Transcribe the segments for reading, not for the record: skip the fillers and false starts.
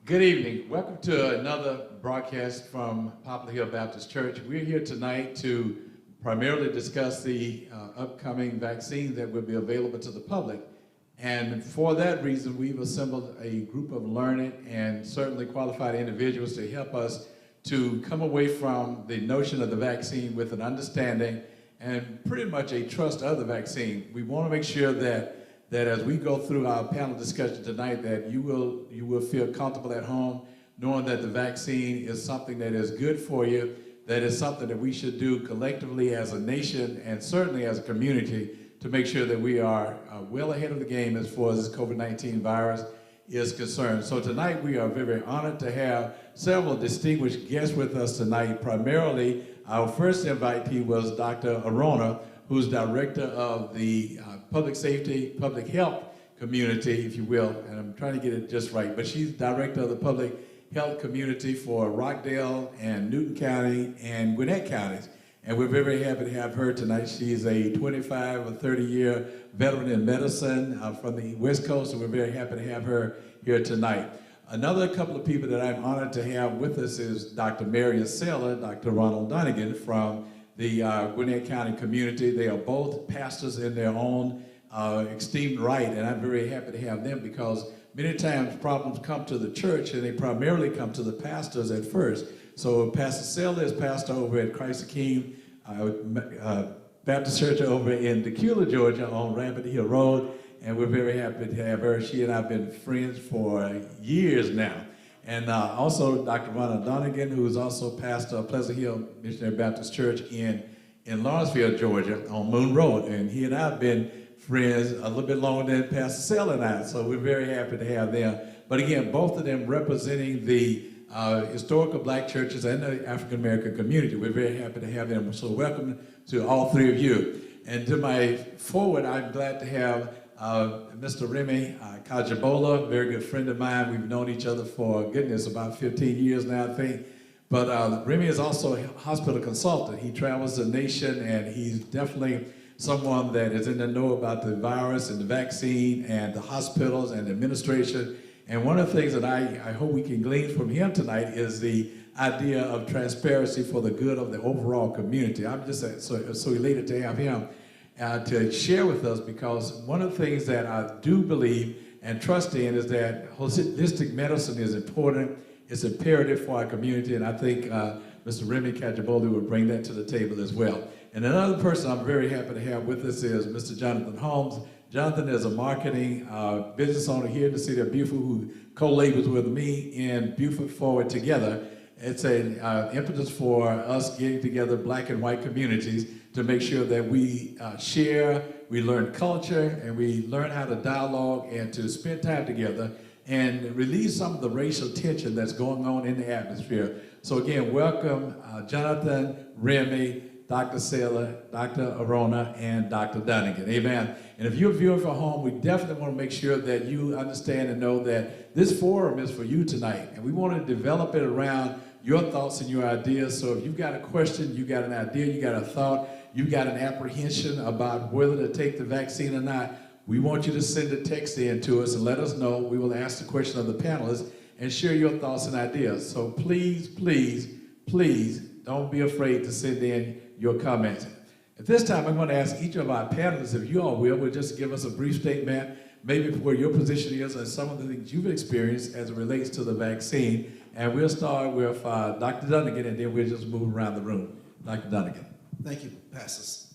Good evening. Welcome to another broadcast from Poplar Hill Baptist Church. We're here tonight to primarily discuss the upcoming vaccine that will be available to the public. And for that reason, we've assembled a group of learned and certainly qualified individuals to help us to come away from the notion of the vaccine with an understanding and pretty much a trust of the vaccine. We want to make sure that as we go through our panel discussion tonight, that you will feel comfortable at home, knowing that the vaccine is something that is good for you, that is something that we should do collectively as a nation and certainly as a community to make sure that we are well ahead of the game as far as this COVID-19 virus is concerned. So tonight we are very honored to have several distinguished guests with us tonight. Primarily, our first invitee was Dr. Arona, who's director of the public safety, public health community, if you will, and I'm trying to get it just right, but she's director of the public health community for Rockdale and Newton County and Gwinnett counties. And we're very happy to have her tonight. She's a 25 or 30-year veteran in medicine from the West Coast, and we're very happy to have her here tonight. Another couple of people that I'm honored to have with us is Dr. MARION, Dr. RONALD DUNNIGAN from the Gwinnett County community. They are both pastors in their own esteemed right, and I'm very happy to have them because many times problems come to the church and they primarily come to the pastors at first. So Pastor Sella is pastor over at Christ the King Baptist Church over in Decatur, Georgia on Rabbit Hill Road, and we're very happy to have her. She and I have been friends for years now. And also Dr. RONALD DUNNIGAN, who is also pastor of Pleasant Hill Missionary Baptist Church in Lawrenceville, Georgia on Moon Road. And he and I have been friends a little bit longer than Pastor Sell and I, so we're very happy to have them. But again, both of them representing the historical black churches and the African American community. We're very happy to have them. So welcome to all three of you. And to my forward, I'm glad to have Mr. REMI KAJOGBOLA, a very good friend of mine. We've known each other for, goodness, about 15 years now, I think. But REMI is also a hospital consultant. He travels the nation, and he's definitely someone that is in the know about the virus and the vaccine and the hospitals and the administration. And one of the things that I hope we can glean from him tonight is the idea of transparency for the good of the overall community. I'm just so elated to have him to share with us, because one of the things that I do believe and trust in is that holistic medicine is important, it's imperative for our community, and I think Mr. REMI KAJOGBOLA will bring that to the table as well. And another person I'm very happy to have with us is Mr. Jonathan Holmes. Jonathan is a marketing business owner here in the city of Buford who co-labors with me in Buford Forward Together. It's an impetus for us getting together black and white communities to make sure that we share, we learn culture, and we learn how to dialogue and to spend time together and release some of the racial tension that's going on in the atmosphere. So again, welcome Jonathan, REMI, Dr. Sella, Dr. Arona, and Dr. Dunnigan. Amen. And if you're viewing from home, we definitely want to make sure that you understand and know that this forum is for you tonight. And we want to develop it around your thoughts and your ideas. So if you've got a question, you got an idea, you got a thought, you got an apprehension about whether to take the vaccine or not, we want you to send a text in to us and let us know. We will ask the question of the panelists and share your thoughts and ideas. So please, please, please don't be afraid to send in your comments. At this time, I'm going to ask each of our panelists, if you all will just give us a brief statement, maybe where your position is and some of the things you've experienced as it relates to the vaccine. And we'll start with Dr. Dunnigan, and then we'll just move around the room. Dr. Dunnigan. Thank you, pastors,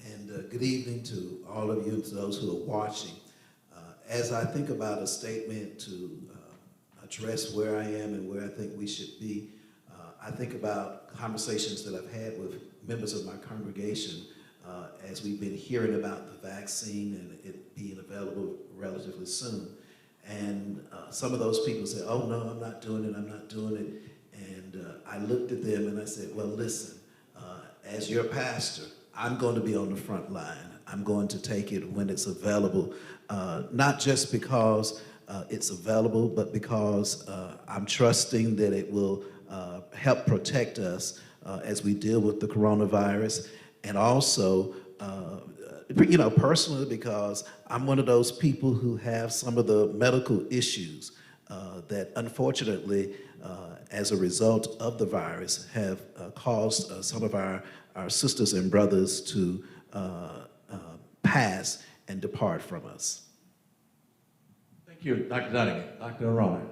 and good evening to all of you and to those who are watching. As I think about a statement to address where I am and where I think we should be, I think about conversations that I've had with members of my congregation as we've been hearing about the vaccine and it being available relatively soon. And some of those people say, oh no, I'm not doing it, I'm not doing it. And I looked at them and I said, well, listen, as your pastor, I'm going to be on the front line. I'm going to take it when it's available, not just because it's available, but because I'm trusting that it will help protect us as we deal with the coronavirus, and also, personally, because I'm one of those people who have some of the medical issues that unfortunately, as a result of the virus, have caused some of our sisters and brothers to pass and depart from us. Thank you, Dr. Dunnigan. Dr. RONALD.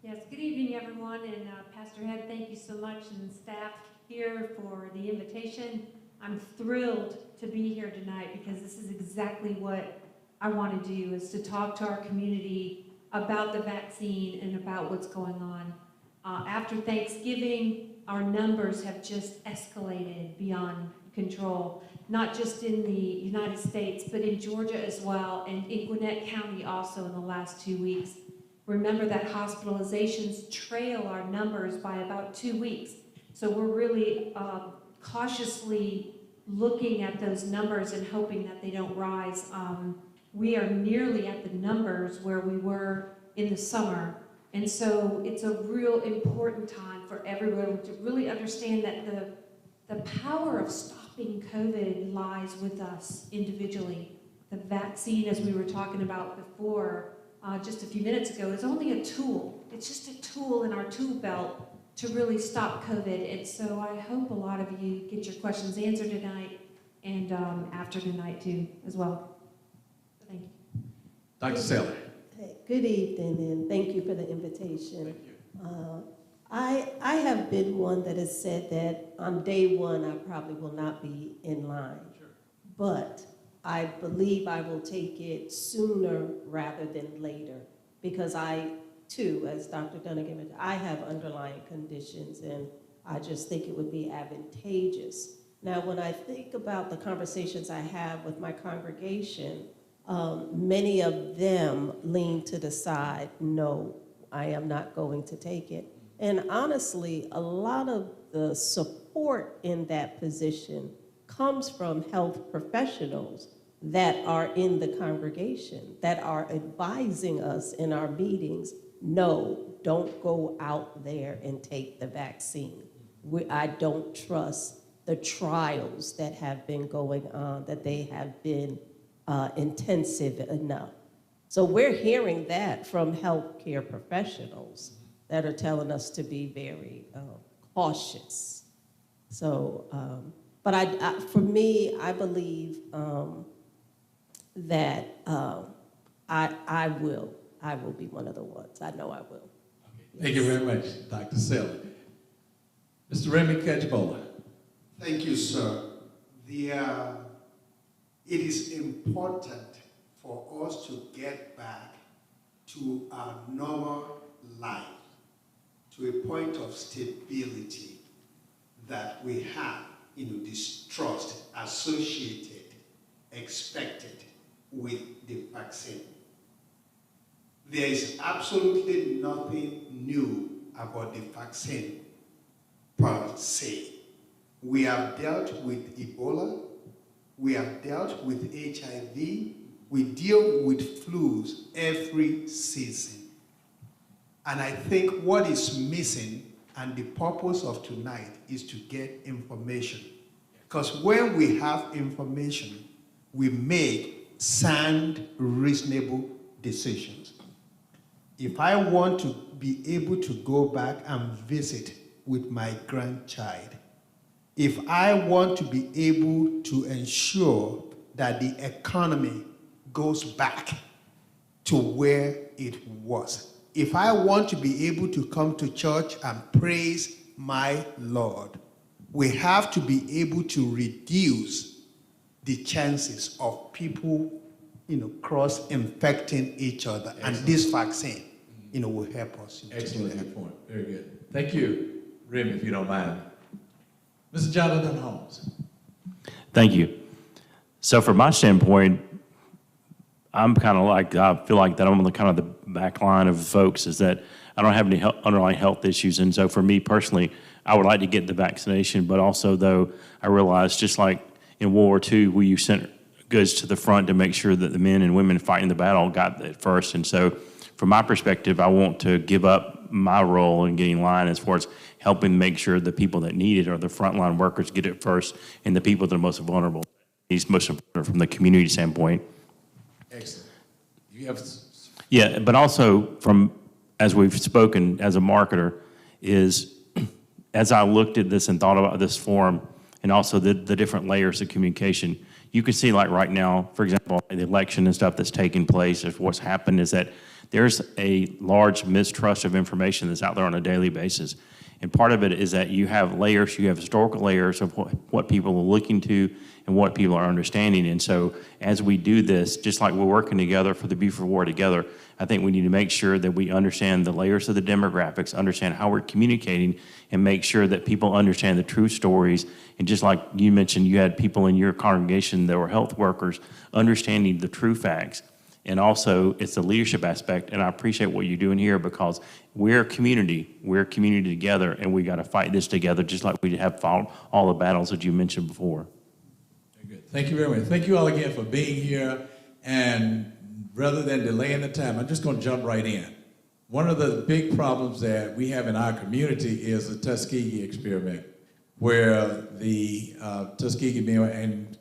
Yes, good evening, everyone, and Pastor Head, thank you so much, and staff here for the invitation. I'm thrilled to be here tonight because this is exactly what I want to do, is to talk to our community about the vaccine and about what's going on. After Thanksgiving, our numbers have just escalated beyond control, not just in the United States, but in Georgia as well, and in Gwinnett County also in the last 2 weeks. Remember that hospitalizations trail our numbers by about 2 weeks. So we're really cautiously looking at those numbers and hoping that they don't rise. We are nearly at the numbers where we were in the summer. And so it's a real important time for everyone to really understand that the power of stopping COVID lies with us individually. The vaccine, as we were talking about before, just a few minutes ago, is only a tool. It's just a tool in our tool belt to really stop COVID. And so I hope a lot of you get your questions answered tonight and after tonight too, as well. Thank you. Dr. Saylor. Hey, good evening, and thank you for the invitation. Thank you. I have been one that has said that on day one I probably will not be in line, Sure. but I believe I will take it sooner rather than later, because I too, as Dr. Dunnigan mentioned, I have underlying conditions, and I just think it would be advantageous. Now, when I think about the conversations I have with my congregation, many of them lean to the side, no, I am not going to take it. And honestly, a lot of the support in that position comes from health professionals that are in the congregation, that are advising us in our meetings, no, don't go out there and take the vaccine. I don't trust the trials that have been going on, that they have been intensive enough. So we're hearing that from healthcare professionals that are telling us to be very cautious. So, but for me, I believe that I will be one of the ones. I know I will. Okay. Thank you very much, Dr. Saylor. Mr. REMI KAJOGBOLA. Thank you, sir. It is important for us to get back to our normal life, to a point of stability that we have, this trust associated, expected with the vaccine. There is absolutely nothing new about the vaccine per se. We have dealt with Ebola, we have dealt with HIV, we deal with flus every season. And I think what is missing, and the purpose of tonight, is to get information. Because when we have information, we make sound, reasonable decisions. If I want to be able to go back and visit with my grandchild, if I want to be able to ensure that the economy goes back to where it was, if I want to be able to come to church and praise my Lord, we have to be able to reduce the chances of people, cross-infecting each other. Excellent. And this vaccine, will help us. Excellent, good point. Very good. Thank you, Rem, if you don't mind. Mr. Jonathan Holmes. Thank you. So from my standpoint, I'm kind of like, I feel like that I'm on the kind of the back line of folks, is that I don't have any underlying health issues. And so for me personally, I would like to get the vaccination, but also though, I realize just like in World War II, where you sent goods to the front to make sure that the men and women fighting the battle got it first. And so from my perspective, I want to give up my role in getting in line as far as helping make sure the people that need it or the frontline workers get it first, and the people that are most vulnerable. It's most important from the community standpoint. Excellent. You have... Yeah, but also from as we've spoken as a marketer, is as I looked at this and thought about this forum and also the different layers of communication, you can see like right now, for example, the election and stuff that's taking place, if what's happened is that there's a large mistrust of information that's out there on a daily basis. And part of it is that you have layers, you have historical layers of what people are looking to and what people are understanding. And so as we do this, just like we're working together for the Buford War together, I think we need to make sure that we understand the layers of the demographics, understand how we're communicating, and make sure that people understand the true stories. And just like you mentioned, you had people in your congregation that were health workers understanding the true facts. And also, it's the leadership aspect, and I appreciate what you're doing here because we're a community together, and we got to fight this together just like we have fought all the battles that you mentioned before. Very good. Thank you very much. Thank you all again for being here, and rather than delaying the time, I'm just going to jump right in. One of the big problems that we have in our community is the Tuskegee experiment, where the Tuskegee and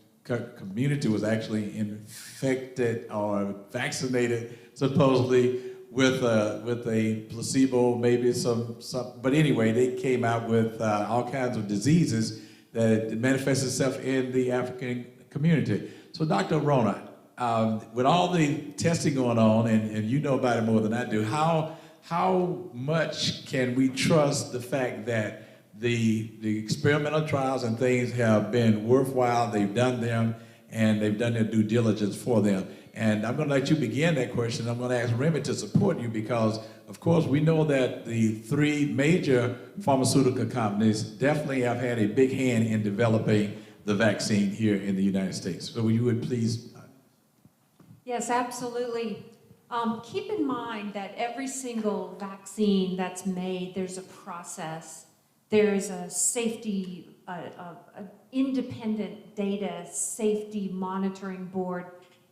community was actually infected or vaccinated supposedly with a placebo, maybe some, but anyway, they came out with all kinds of diseases that manifest itself in the African community. So Dr. RONALD, with all the testing going on, and you know about it more than I do, how much can we trust the fact that the experimental trials and things have been worthwhile, they've done them, and they've done their due diligence for them? And I'm going to let you begin that question. I'm going to ask REMI to support you because, of course, we know that the three major pharmaceutical companies definitely have had a big hand in developing the vaccine here in the United States. So you would please. Yes, absolutely. Keep in mind that every single vaccine that's made, there's a process. There's a safety, independent data safety monitoring board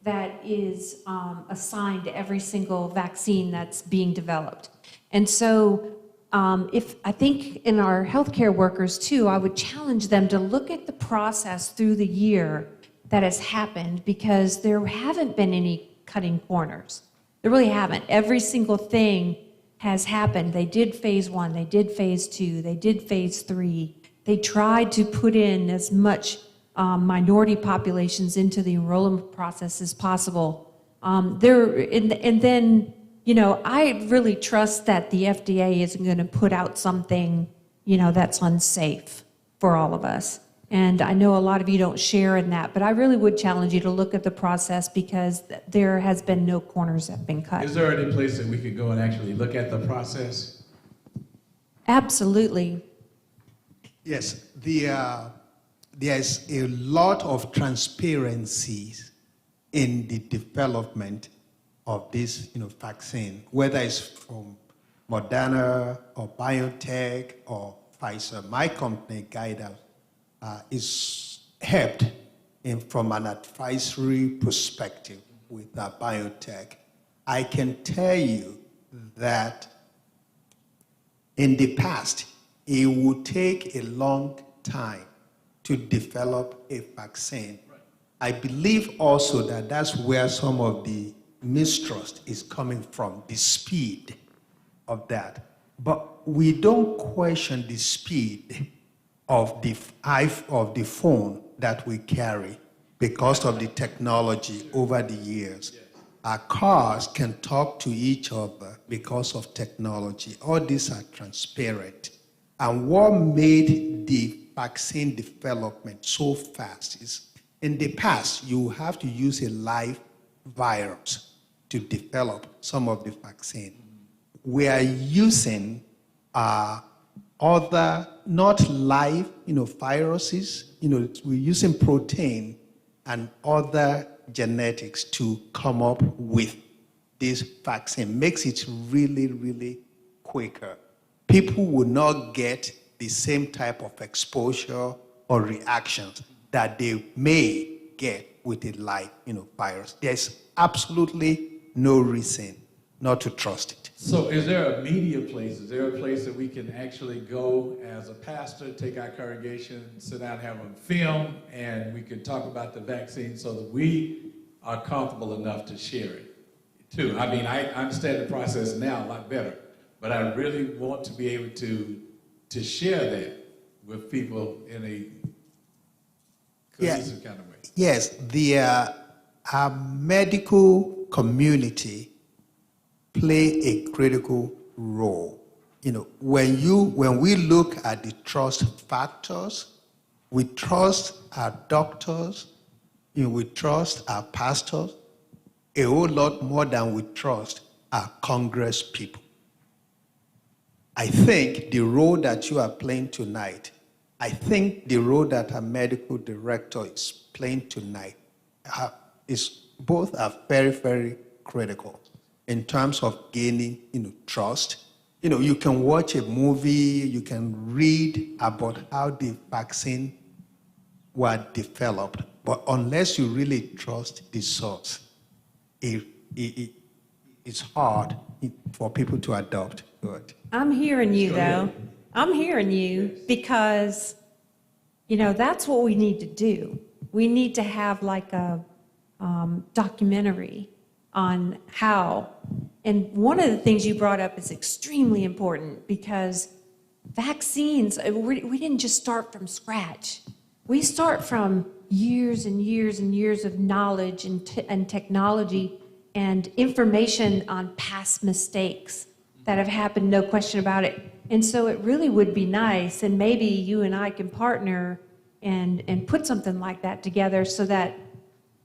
that is assigned to every single vaccine that's being developed. And so I think in our healthcare workers too, I would challenge them to look at the process through the year that has happened, because there haven't been any cutting corners. There really haven't. Every single thing has happened. They did phase 1, they did phase 2, they did phase 3. They tried to put in as much minority populations into the enrollment process as possible. And then, you know, I really trust that the FDA isn't going to put out something, you know, that's unsafe for all of us. And I know a lot of you don't share in that, but I really would challenge you to look at the process because there has been no corners that have been cut. Is there any place that we could go and actually look at the process? Absolutely. Yes, there's a lot of transparency in the development of this, vaccine, whether it's from Moderna or BioNTech or Pfizer. My company, Guida, is helped from an advisory perspective with BioNTech. I can tell you that in the past, it would take a long time to develop a vaccine. Right. I believe also that that's where some of the mistrust is coming from, the speed of that. But we don't question the speed of the phone that we carry because of the technology over the years. Yes. Our cars can talk to each other because of technology. All these are transparent. And what made the vaccine development so fast is, in the past, you have to use a live virus to develop some of the vaccine. We are using other, not live, viruses. We're using protein and other genetics to come up with this vaccine. Makes it really, really quicker. People will not get the same type of exposure or reactions that they may get with a live, virus. There's absolutely no reason not to trust it. So is there a media place? Is there a place that we can actually go as a pastor, take our congregation, sit down, have a film, and we can talk about the vaccine so that we are comfortable enough to share it too? I mean, I understand the process now a lot better, but I really want to be able to share that with people in a cohesive kind of way. Yes, our medical community play a critical role. You know, when we look at the trust factors, we trust our doctors, we trust our pastors a whole lot more than we trust our Congress people. I think the role that you are playing tonight, I think the role that our medical director is playing tonight both are very, very critical in terms of gaining, trust. You can watch a movie, you can read about how the vaccine were developed, but unless you really trust the source, it's hard for people to adopt it. I'm hearing you, though. I'm hearing you because, that's what we need to do. We need to have like a documentary on how. And one of the things you brought up is extremely important because vaccines, we didn't just start from scratch. We start from years and years and years of knowledge and technology and information on past mistakes that have happened, no question about it. And so it really would be nice, and maybe you and I can partner and put something like that together so that,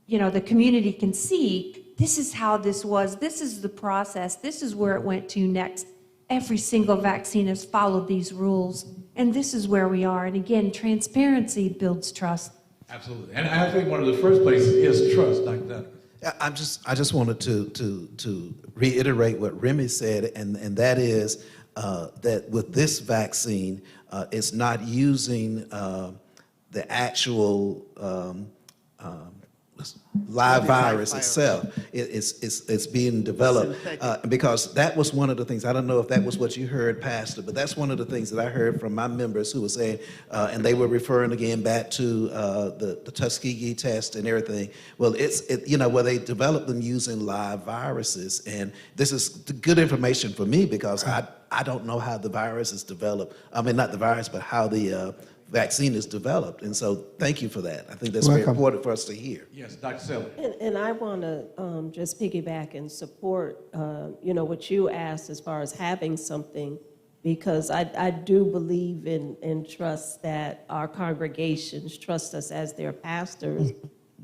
the community can see this is how this was, this is the process, this is where it went to next. Every single vaccine has followed these rules, and this is where we are. And again, transparency builds trust. Absolutely. And I think one of the first places is trust, Dr. Dunnigan. I just wanted to reiterate what Remy said, and that is that with this vaccine, it's not using the actual live virus itself. It's being developed because that was one of the things. I don't know if that was what you heard, Pastor, but that's one of the things that I heard from my members who were saying, and they were referring again back to the Tuskegee test and everything. Well, where they developed them using live viruses, and this is good information for me because I don't know how the virus is developed. I mean, not the virus, but how the vaccine is developed. And so thank you for that. I think that's very important for us to hear. Yes, Dr. Selley. And I want to just piggyback and support, what you asked as far as having something, because I do believe and trust that our congregations trust us as their pastors,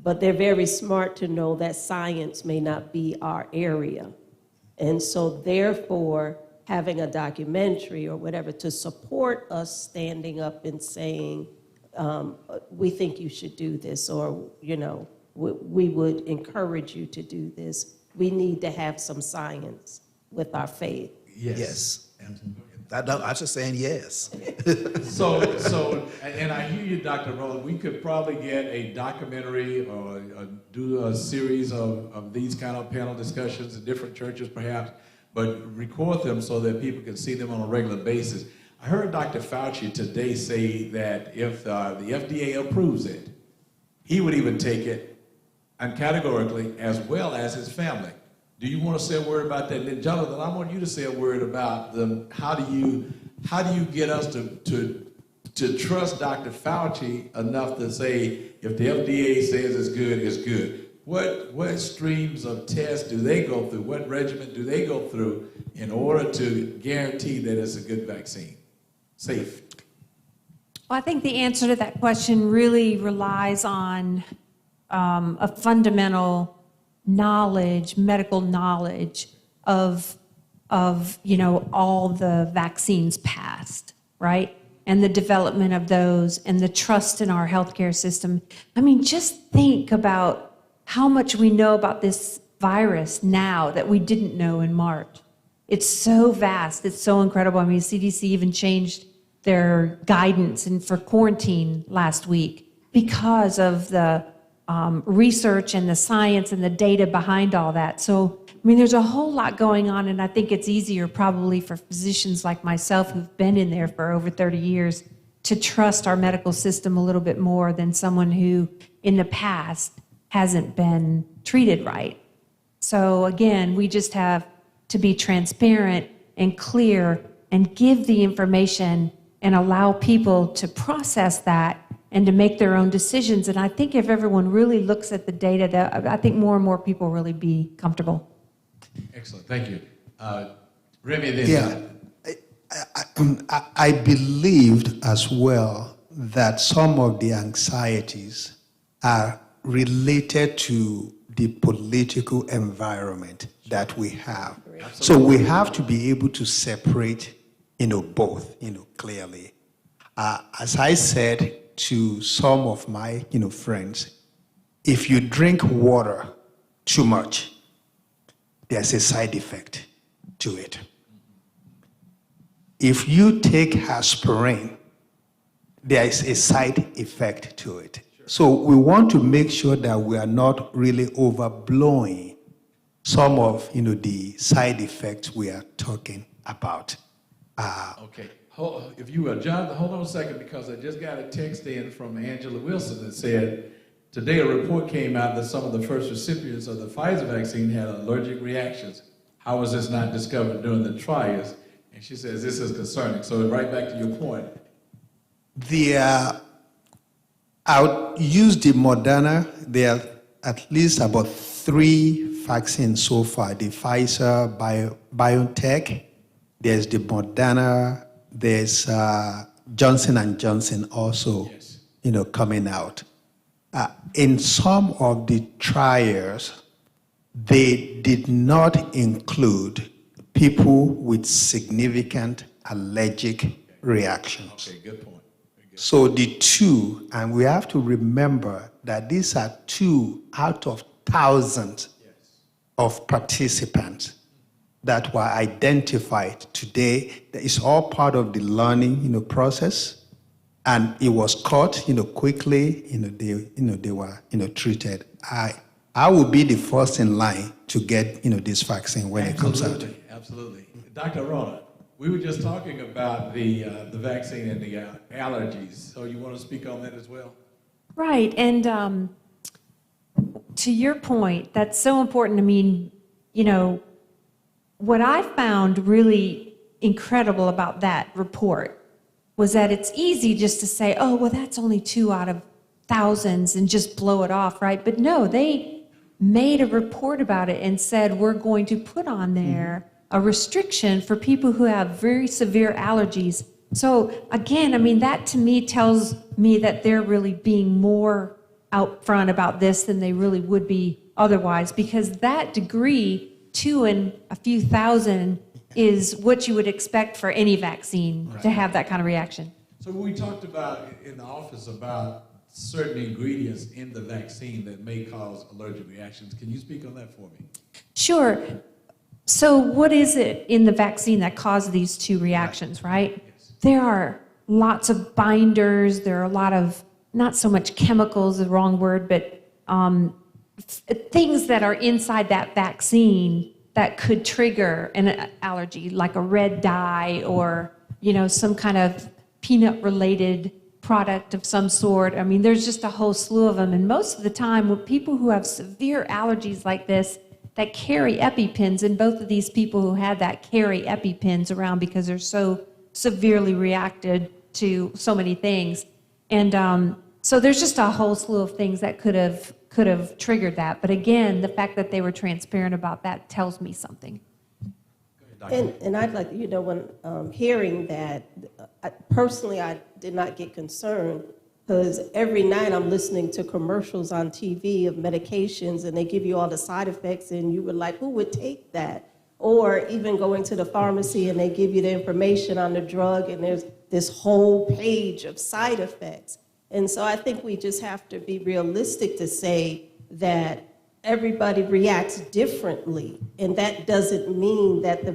but they're very smart to know that science may not be our area. And so therefore, having a documentary or whatever to support us standing up and saying, we think you should do this, or, we would encourage you to do this. We need to have some science with our faith. Yes. I'm just saying yes. So, and I hear you, Dr. Rowland. We could probably get a documentary or do a series of these kind of panel discussions in different churches, perhaps, but record them so that people can see them on a regular basis. I heard Dr. Fauci today say that if the FDA approves it, he would even take it categorically as well as his family. Do you want to say a word about that? And then, Jonathan, I want you to say a word about how do you get us to trust Dr. Fauci enough to say if the FDA says it's good, it's good? What streams of tests do they go through? What regimen do they go through in order to guarantee that it's a good vaccine? Safe. Well, I think the answer to that question really relies on a fundamental knowledge, medical knowledge of all the vaccines past, right? And the development of those and the trust in our healthcare system. I mean, just think about how much we know about this virus now that we didn't know in March. It's so vast, it's so incredible. I mean, CDC even changed their guidance for quarantine last week because of the research and the science and the data behind all that. So, I mean, there's a whole lot going on, and I think it's easier probably for physicians like myself who've been in there for over 30 years to trust our medical system a little bit more than someone who in the past hasn't been treated right. So again, we just have to be transparent and clear and give the information and allow people to process that and to make their own decisions. And I think if everyone really looks at the data, that I think more and more people will really be comfortable. Excellent, thank you. Remy, then. Yeah, I believed as well that some of the anxieties are related to the political environment that we have. So we have to be able to separate, both, clearly. As I said to some of my, friends, if you drink water too much, there's a side effect to it. If you take aspirin, there is a side effect to it. So we want to make sure that we are not really overblowing some of the side effects we are talking about. Okay, if you will, John, hold on a second, because I just got a text in from Angela Wilson that said, today a report came out that some of the first recipients of the Pfizer vaccine had allergic reactions. How was this not discovered during the trials? And she says this is concerning. So right back to your point. I'll use the Moderna. There are at least about 3 vaccines so far. The Pfizer, BioNTech, there's the Moderna, there's Johnson & Johnson also, yes, coming out. In some of the trials, they did not include people with significant allergic reactions. Okay, good point. So the 2, and we have to remember that these are 2 out of thousands of participants that were identified today. It's all part of the learning, process, and it was caught, quickly. They were, treated. I will be the first in line to get, this vaccine when it comes out. Absolutely. Dr. Ronald, we were just talking about the vaccine and the allergies. So you want to speak on that as well? Right, and to your point, that's so important. I mean, what I found really incredible about that report was that it's easy just to say, oh, well, that's only 2 out of thousands and just blow it off, right? But no, they made a report about it and said, we're going to put on there a restriction for people who have very severe allergies. So again, I mean, that to me tells me that they're really being more out front about this than they really would be otherwise, because that degree, 2 in a few thousand, is what you would expect for any vaccine to have that kind of reaction. So we talked about in the office about certain ingredients in the vaccine that may cause allergic reactions. Can you speak on that for me? Sure. So what is it in the vaccine that causes these 2 reactions, right? Yes. There are lots of binders. There are a lot of, not so much chemicals, the wrong word, but things that are inside that vaccine that could trigger an allergy, like a red dye or, some kind of peanut-related product of some sort. I mean, there's just a whole slew of them. And most of the time, with people who have severe allergies like this, that carry EpiPens, and both of these people who had that carry EpiPens around because they're so severely reacted to so many things. And so there's just a whole slew of things that could have triggered that. But again, the fact that they were transparent about that tells me something. And I'd like, when hearing that, personally, I did not get concerned, because every night I'm listening to commercials on TV of medications, and they give you all the side effects, and you were like, who would take that? Or even going to the pharmacy and they give you the information on the drug, and there's this whole page of side effects. And so I think we just have to be realistic to say that everybody reacts differently, and that doesn't mean that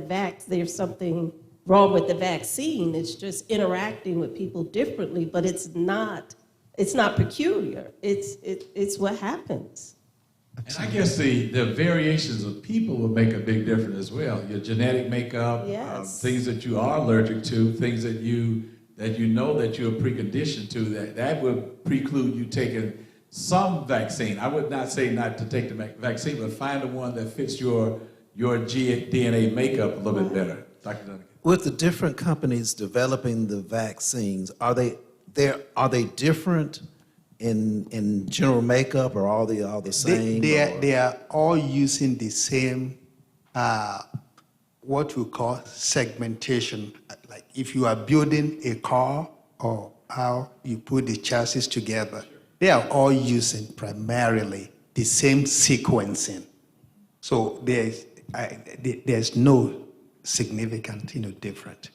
there's something wrong with the vaccine. It's just interacting with people differently, but it's not peculiar. It's what happens. And I guess the variations of people will make a big difference as well. Your genetic makeup, Yes. things that you are allergic to, things that you know that you're preconditioned to, that would preclude you taking some vaccine. I would not say not to take the vaccine, but find the one that fits your DNA makeup a little bit better. Dr. Dunnigan. With the different companies developing the vaccines, are they different in general makeup, or are they all the same? They are all using the same, what we call segmentation. Like if you are building a car, or how you put the chassis together, they are all using primarily the same sequencing. So there's no significant, different.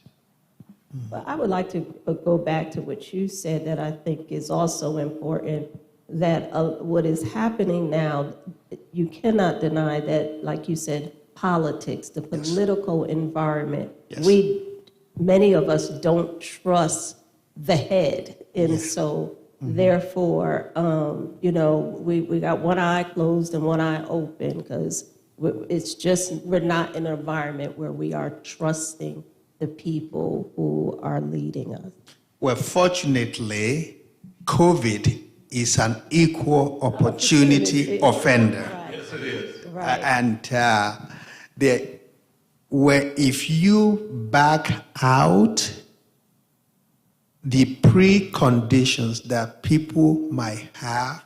But I would like to go back to what you said that I think is also important, that what is happening now, you cannot deny that, like you said, politics, the political environment, Yes. many of us don't trust the head. And so therefore, we got one eye closed and one eye open, because we're not in an environment where we are trusting the people who are leading us. Well, fortunately, COVID is an equal opportunity offender. Right. Yes, it is. Right. And if you back out the preconditions that people might have,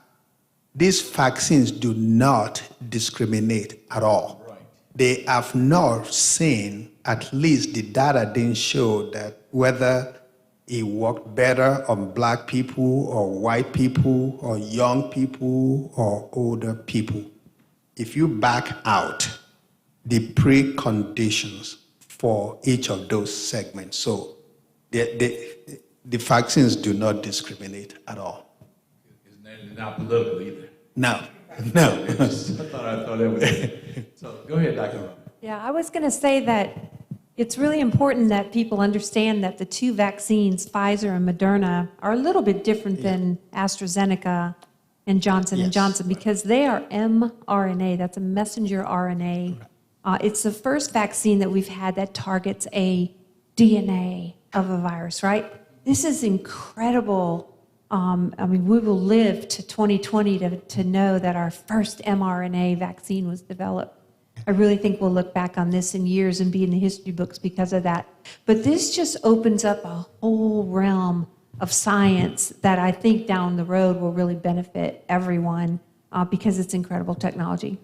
these vaccines do not discriminate at all. Right. They have not seen, at least the data didn't show that whether it worked better on black people or white people or young people or older people. If you back out the preconditions for each of those segments, so the vaccines do not discriminate at all. It's not political either. No. I thought that was it. So go ahead, Dr. Rowe. Yeah, I was going to say that it's really important that people understand that the two vaccines, Pfizer and Moderna, are a little bit different than AstraZeneca and Johnson & Johnson, because they are mRNA. That's a messenger RNA. It's the first vaccine that we've had that targets a DNA of a virus, right? This is incredible. We will live to 2020 to know that our first mRNA vaccine was developed. I really think we'll look back on this in years and be in the history books because of that. But this just opens up a whole realm of science that I think down the road will really benefit everyone because it's incredible technology.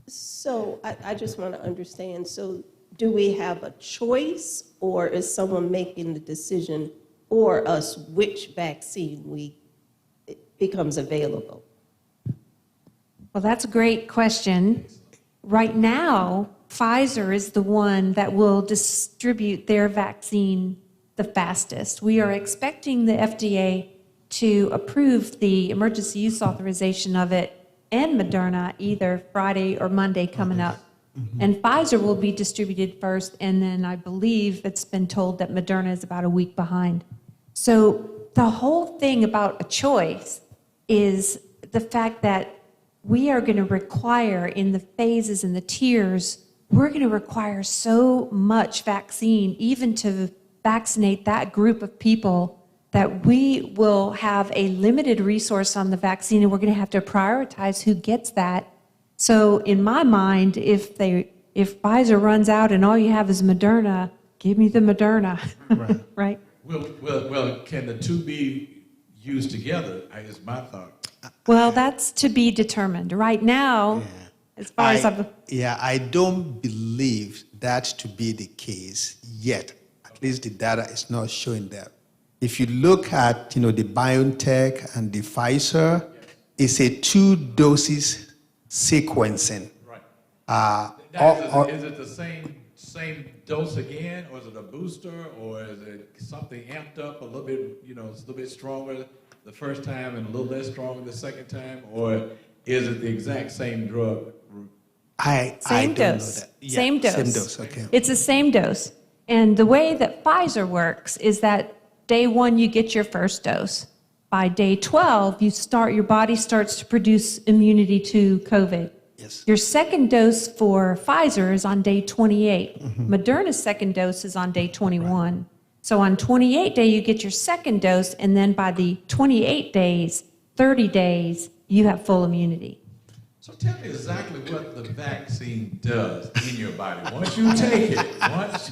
So I just want to understand, so do we have a choice, or is someone making the decision for us which vaccine becomes available? Well, that's a great question. Right now, Pfizer is the one that will distribute their vaccine the fastest. We are expecting the FDA to approve the emergency use authorization of it and Moderna either Friday or Monday coming up. And Pfizer will be distributed first, and then I believe it's been told that Moderna is about a week behind. So the whole thing about a choice is the fact that we are going to require, in the phases and the tiers, we're going to require so much vaccine, even to vaccinate that group of people, that we will have a limited resource on the vaccine, and we're going to have to prioritize who gets that. So in my mind, if Pfizer runs out and all you have is Moderna, give me the Moderna, right? Well, can the two be used together, is my thought. Well, that's to be determined. Right now, as far as I don't believe that to be the case yet. At least the data is not showing that. If you look at, the BioNTech and the Pfizer, it's a 2 doses sequencing. Right. Is it the same dose again, or is it a booster, or is it something amped up a little bit, it's a little bit stronger the first time and a little less strong the second time, or is it the exact same drug? I same don't know dose. that. Yeah, Same dose. Same dose, okay. It's the same dose. And the way that Pfizer works is that day 1, you get your first dose. By day 12, your body starts to produce immunity to COVID. Yes. Your second dose for Pfizer is on day 28. Moderna's second dose is on day 21. Right. So on 28th day, you get your second dose, and then by the 28 days, 30 days, you have full immunity. So tell me exactly what the vaccine does in your body. Once you take it,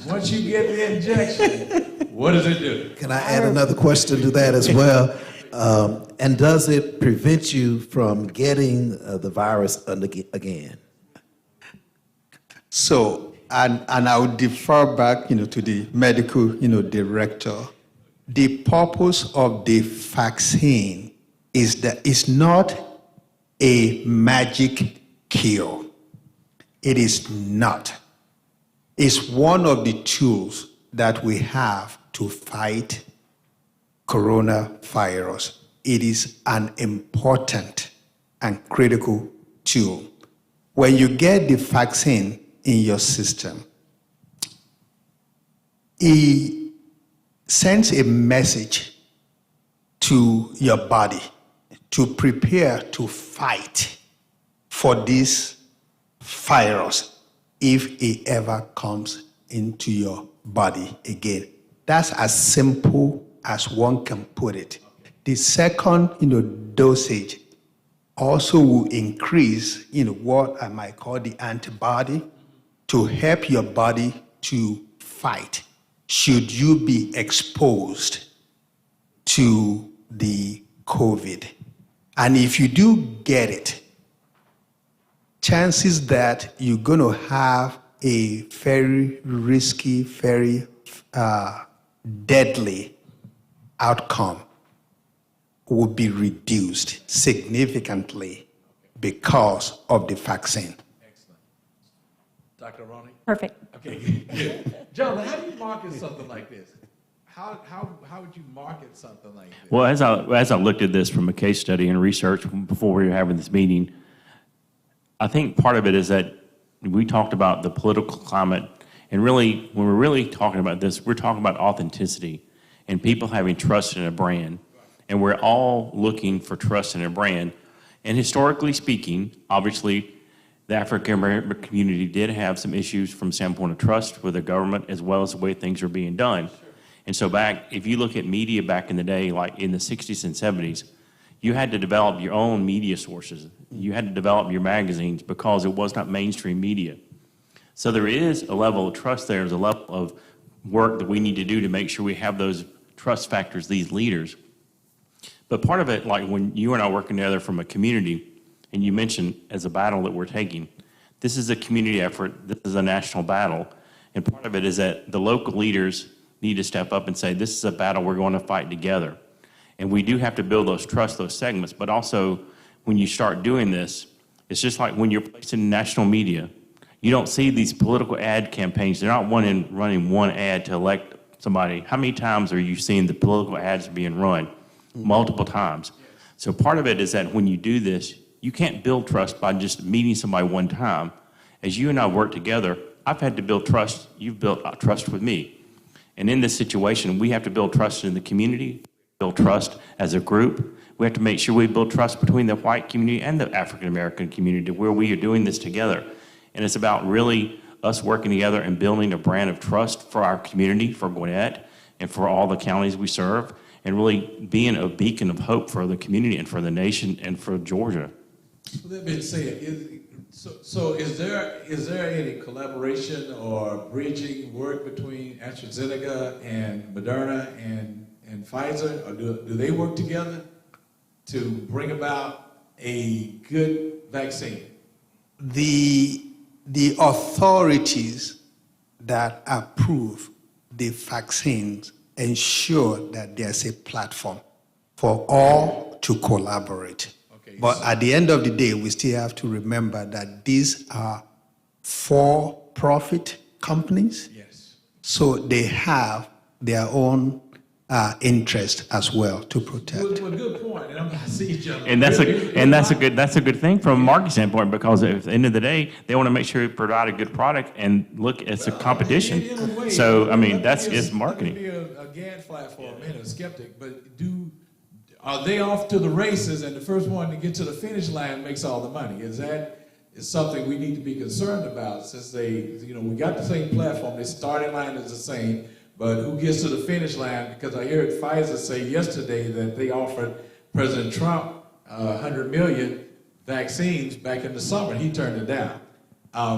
once you get the injection, what does it do? Can I add another question to that as well? And does it prevent you from getting the virus again? So, and I would defer back, to the medical, director. The purpose of the vaccine is that it's not a magic cure. It is not. It's one of the tools that we have to fight coronavirus. It is an important and critical tool. When you get the vaccine in your system, it sends a message to your body to prepare to fight for this virus if it ever comes into your body again. That's as simple as one can put it. The second, dosage also will increase, what I might call the antibody to help your body to fight should you be exposed to the COVID. And if you do get it, chances that you're going to have a very risky, very deadly outcome would be reduced significantly because of the vaccine. Excellent. Dr. Ronnie? Perfect. Okay, good. John, how do you market something like this? How would you market something like this? Well, as I looked at this from a case study and research before we were having this meeting, I think part of it is that we talked about the political climate, and really, when we're really talking about this, we're talking about authenticity and people having trust in a brand. And we're all looking for trust in a brand. And historically speaking, obviously, the African American community did have some issues from the standpoint of trust with the government as well as the way things were being done. And so if you look at media back in the day, like in the 60s and 70s, you had to develop your own media sources. You had to develop your magazines because it was not mainstream media. So there is a level of trust there. There's a level of work that we need to do to make sure we have those trust factors, these leaders. But part of it, like when you and I are working together from a community, and you mentioned as a battle that we're taking, this is a community effort, this is a national battle, and part of it is that the local leaders need to step up and say, this is a battle we're going to fight together. And we do have to build those trust, those segments, but also when you start doing this, it's just like when you're placed in national media, you don't see these political ad campaigns. They're not running one ad to elect somebody. How many times are you seeing the political ads being run? Multiple times. So part of it is that when you do this, you can't build trust by just meeting somebody one time. As you and I work together, I've had to build trust. You've built trust with me. And in this situation, we have to build trust in the community, build trust as a group. We have to make sure we build trust between the white community and the African American community where we are doing this together. And it's about really us working together and building a brand of trust for our community, for Gwinnett, and for all the counties we serve, and really being a beacon of hope for the community and for the nation and for Georgia. With that being said, so is there any collaboration or bridging work between AstraZeneca and Moderna and Pfizer, or do they work together to bring about a good vaccine? The authorities that approve the vaccines ensure that there's a platform for all to collaborate. Okay, but at the end of the day, we still have to remember that these are for-profit companies. Yes. So they have their own interest as well to protect. Well, good point, and I'm going to see each other. And that's a good thing from a marketing standpoint, because at the end of the day, they want to make sure we provide a good product and look, it's a competition. In a way, So I mean, let me it's be marketing. a gadfly for a minute, a skeptic, but are they off to the races and the first one to get to the finish line makes all the money? Is something we need to be concerned about, since we got the same platform, the starting line is the same, but who gets to the finish line? Because I heard Pfizer say yesterday that they offered President Trump $100 million vaccines back in the summer. He turned it down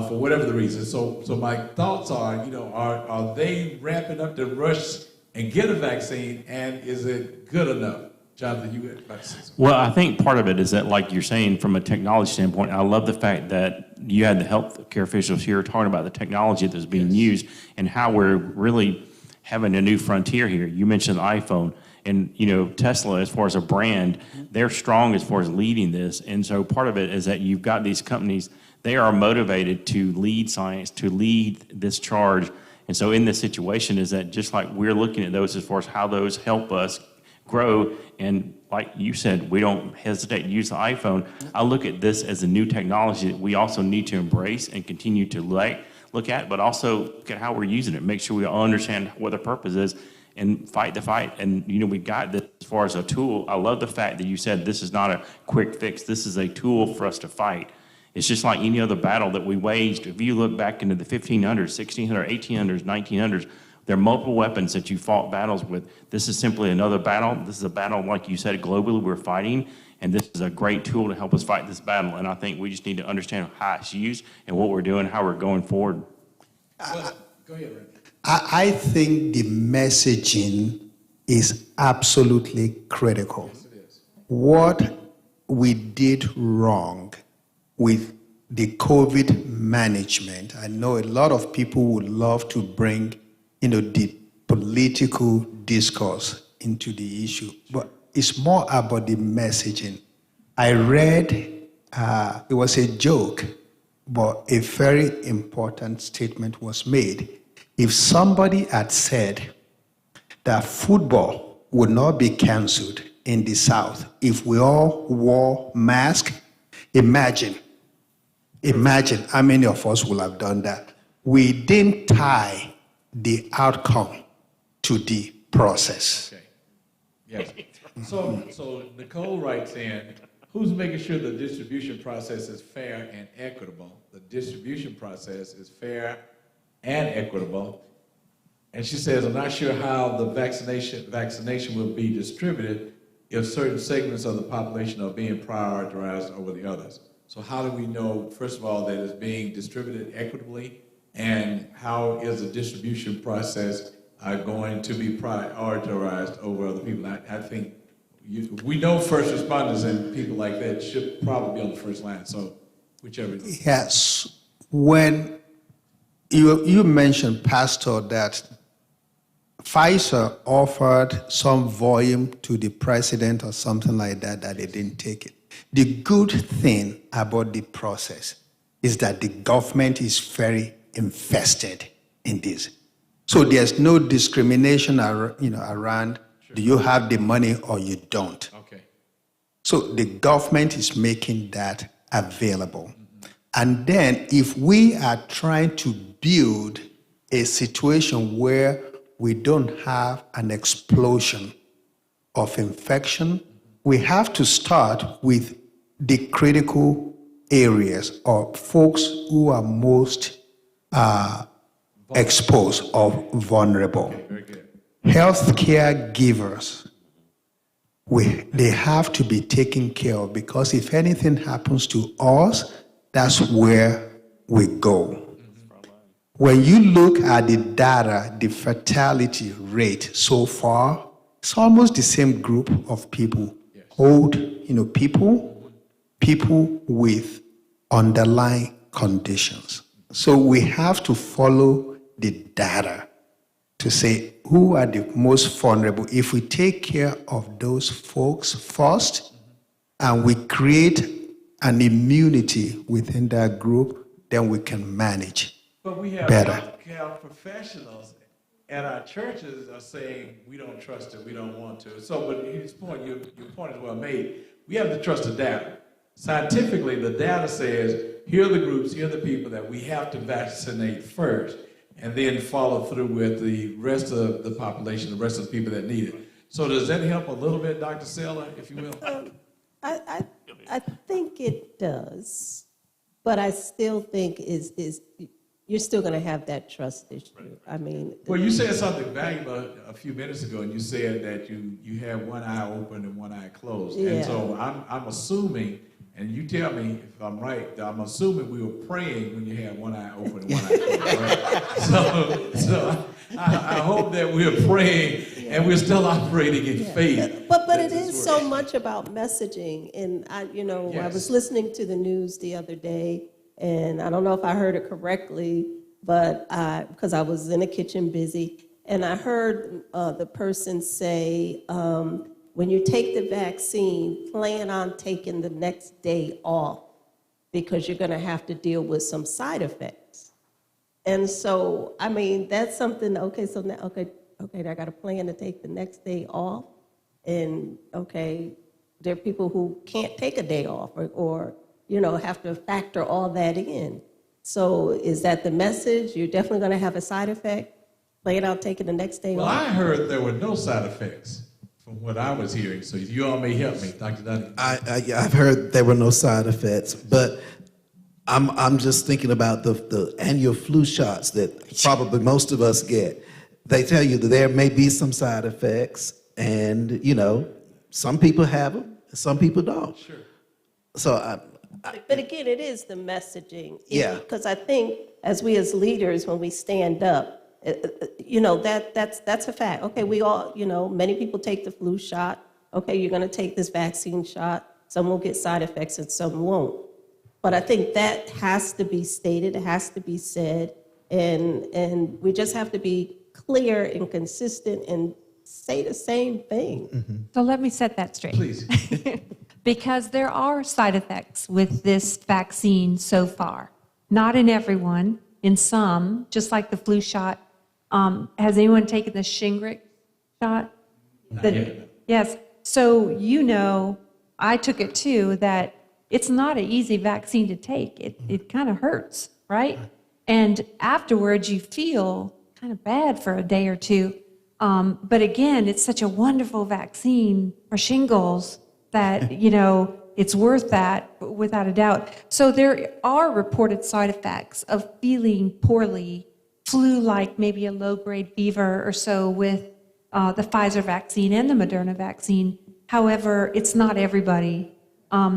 for whatever the reason. So my thoughts are, are they ramping up the rush and get a vaccine, and is it good enough? Jonathan, you had about to say something. Well, I think part of it is that, like you're saying, from a technology standpoint, I love the fact that you had the health care officials here talking about the technology that's being used and how we're really having a new frontier here. You mentioned the iPhone, and Tesla, as far as a brand, they're strong as far as leading this. And so part of it is that you've got these companies, they are motivated to lead science, to lead this charge. And so in this situation is that just like we're looking at those as far as how those help us grow, and like you said, we don't hesitate to use the iPhone. I look at this as a new technology that we also need to embrace and continue to look at, but also look at how we're using it, make sure we all understand what the purpose is and fight the fight. And we got this as far as a tool. I love the fact that you said this is not a quick fix. This is a tool for us to fight. It's just like any other battle that we waged. If you look back into the 1500s, 1600s, 1800s, 1900s, there are multiple weapons that you fought battles with. This is simply another battle. This is a battle, like you said, globally we're fighting, and this is a great tool to help us fight this battle. And I think we just need to understand how it's used and what we're doing, how we're going forward. Well, go ahead, Randy. I think the messaging is absolutely critical. Yes, it is. What we did wrong with the COVID management, I know a lot of people would love to bring, the political discourse into the issue, but it's more about the messaging. I read, it was a joke, but a very important statement was made. If somebody had said that football would not be canceled in the South if we all wore masks, imagine how many of us will have done that. We didn't tie the outcome to the process. Okay. Yes. So Nicole writes in, who's making sure the distribution process is fair and equitable? The distribution process is fair and equitable. And she says, I'm not sure how the vaccination will be distributed if certain segments of the population are being prioritized over the others. So how do we know, first of all, that it's being distributed equitably? And how is the distribution process going to be prioritized over other people? I think we know first responders and people like that should probably be on the first line. So whichever. Yes. When you mentioned, Pastor, that Pfizer offered some volume to the president or something like that they didn't take it. The good thing about the process is that the government is very invested in this. So there's no discrimination around do you have the money or you don't. Okay. So the government is making that available. Mm-hmm. And then if we are trying to build a situation where we don't have an explosion of infection, we have to start with the critical areas or folks who are most exposed or vulnerable. Okay, very good. Healthcare givers, they have to be taken care of, because if anything happens to us, that's where we go. When you look at the data, the fatality rate so far, it's almost the same group of people. Yes. People with underlying conditions. So we have to follow the data to say who are the most vulnerable. If we take care of those folks first, and we create an immunity within that group, then we can manage. But we have better. healthcare professionals at our churches are saying we don't trust it, we don't want to. So, but his point, your point is well made. We have to trust the data. Scientifically, the data says here are the groups, here are the people that we have to vaccinate first, and then follow through with the rest of the population, the rest of the people that need it. So, does that help a little bit, Dr. Sella, if you will? I think it does, but I still think you're still going to have that trust issue. I mean, Well, you said something valuable a few minutes ago, and you said that you have one eye open and one eye closed. Yeah. And so I'm assuming, And you tell me if I'm right, I'm assuming we were praying when you had one eye open and one eye closed, right? So I hope that we're praying and we're still operating in faith. But that it this is works. so much about messaging, and I Yes. was listening to the news the other day, and I don't know if I heard it correctly, but because I was in the kitchen busy, and I heard the person say, when you take the vaccine, plan on taking the next day off because you're going to have to deal with some side effects. And so, I mean, that's something. Okay, so now, okay, I got a plan to take the next day off, and okay, there are people who can't take a day off, or have to factor all that in. So, is that the message? You're definitely going to have a side effect. Plan on taking the next day Well, off. I heard there were no side effects from what I was hearing, so you all may help me, Dr. Dunnigan. I've heard there were no side effects, but I'm just thinking about the annual flu shots that probably most of us get. They tell you that there may be some side effects, and some people have them, and some people don't. Sure. So But again, it is the messaging. Yeah. Because I think as we as leaders, when we stand up, that's a fact. Okay, we all, many people take the flu shot. Okay, you're going to take this vaccine shot. Some will get side effects and some won't. But I think that has to be stated, it has to be said, and we just have to be clear and consistent and say the same thing. Mm-hmm. So let me set that straight. Please. Because there are side effects with this vaccine so far. Not in everyone, in some, just like the flu shot. Has anyone taken the Shingrix shot? Not yet. Yes. So I took it too, that it's not an easy vaccine to take. It kind of hurts, right? And afterwards you feel kind of bad for a day or two. But again, it's such a wonderful vaccine for shingles that, it's worth that without a doubt. So there are reported side effects of feeling poorly, flu-like, maybe a low-grade fever or so with the Pfizer vaccine and the Moderna vaccine. However, it's not everybody.